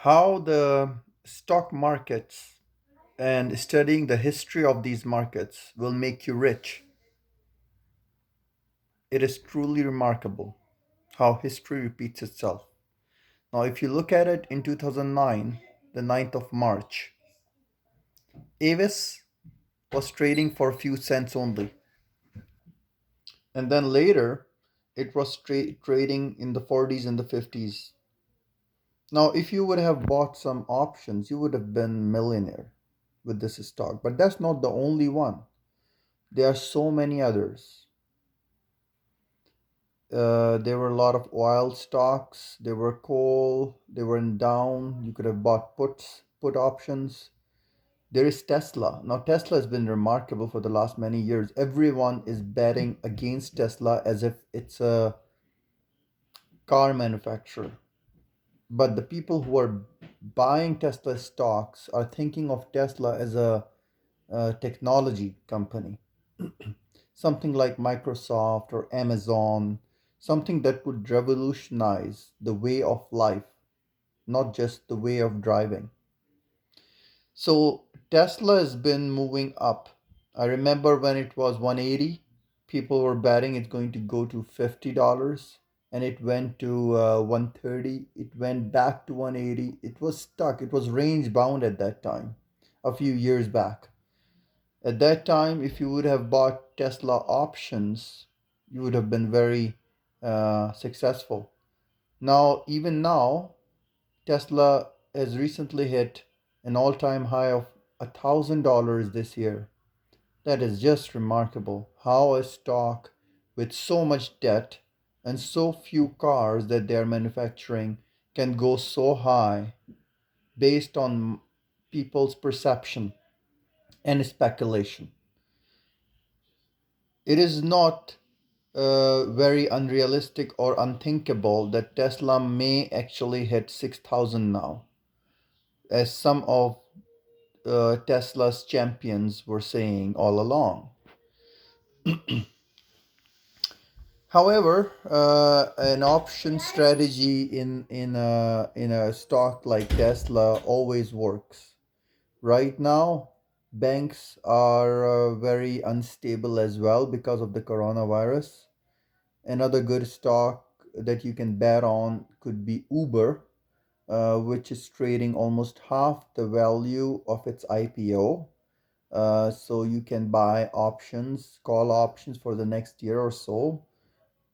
How the stock markets and studying the history of these markets will make you rich. It is truly remarkable how history repeats itself. Now, if you look at it in 2009, the 9th of March, Avis was trading for a few cents only. And then later, it was trading in the 40s and the 50s. Now, if you would have bought some options, you would have been millionaire with this stock. But that's not the only one. There are so many others. There were a lot of oil stocks. There were coal. They were in down. You could have bought put options. There is Tesla. Now, Tesla has been remarkable for the last many years. Everyone is betting against Tesla as if it's a car manufacturer. But the people who are buying Tesla stocks are thinking of Tesla as a technology company, something like Microsoft or Amazon, something that would revolutionize the way of life, not just the way of driving. So Tesla has been moving up. I remember when it was 180, people were betting it's going to go to $50 and it went to 130. It went back to 180. It was stuck. It was range bound at that time, a few years back. At that time, if you would have bought Tesla options, you would have been very successful. Now, even now, Tesla has recently hit an all time high of $1,000 this year. That is just remarkable how a stock with so much debt and so few cars that they are manufacturing can go so high based on people's perception and speculation. It is not very unrealistic or unthinkable that Tesla may actually hit 6,000 now, as some of Tesla's champions were saying all along. However, an option strategy in a stock like Tesla always works. Right now, banks are very unstable as well because of the coronavirus. Another good stock that you can bet on could be Uber, which is trading almost half the value of its IPO. So you can buy options, call options for the next year or so.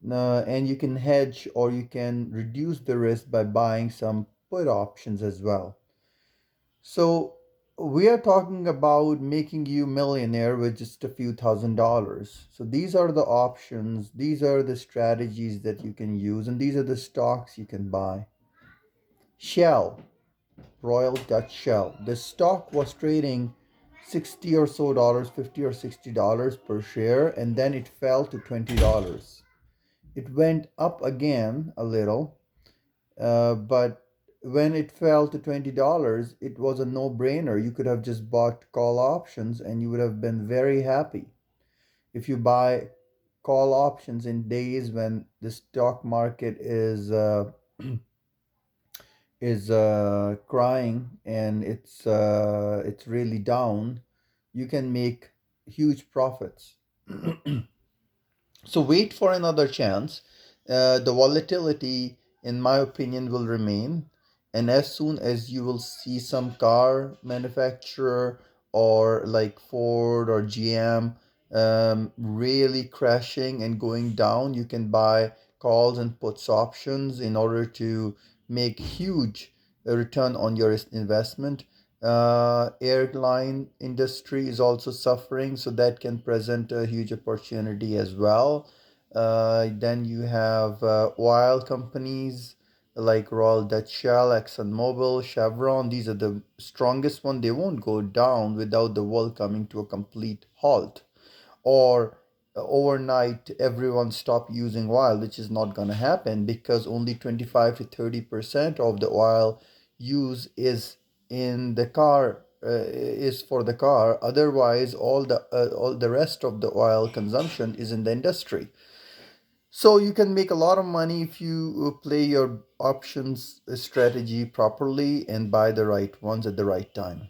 And you can hedge or you can reduce the risk by buying some put options as well. So we are talking about making you millionaire with just a few $1,000s. So these are the options, these are the strategies that you can use, and these are the stocks you can buy. Shell, Royal Dutch Shell. The stock was trading 60 or so dollars, 50 or $60 per share, and then it fell to $20. It went up again a little, but when it fell to $20, it was a no-brainer. You could have just bought call options and you would have been very happy. If you buy call options in days when the stock market is crying and it's really down, you can make huge profits. So wait for another chance. The volatility, in my opinion, will remain. And as soon as you will see some car manufacturer or like Ford or GM really crashing and going down, you can buy calls and puts options in order to make huge return on your investment. Airline industry is also suffering, so that can present a huge opportunity as well. Then you have oil companies like Royal Dutch Shell, ExxonMobil, Chevron. These are the strongest one. They won't go down without the world coming to a complete halt, or overnight everyone stop using oil, which is not going to happen because only 25 to 30% of the oil use is in the car, is for the car. Otherwise all the rest of the oil consumption is in the industry. So you can make a lot of money if you play your options strategy properly and buy the right ones at the right time.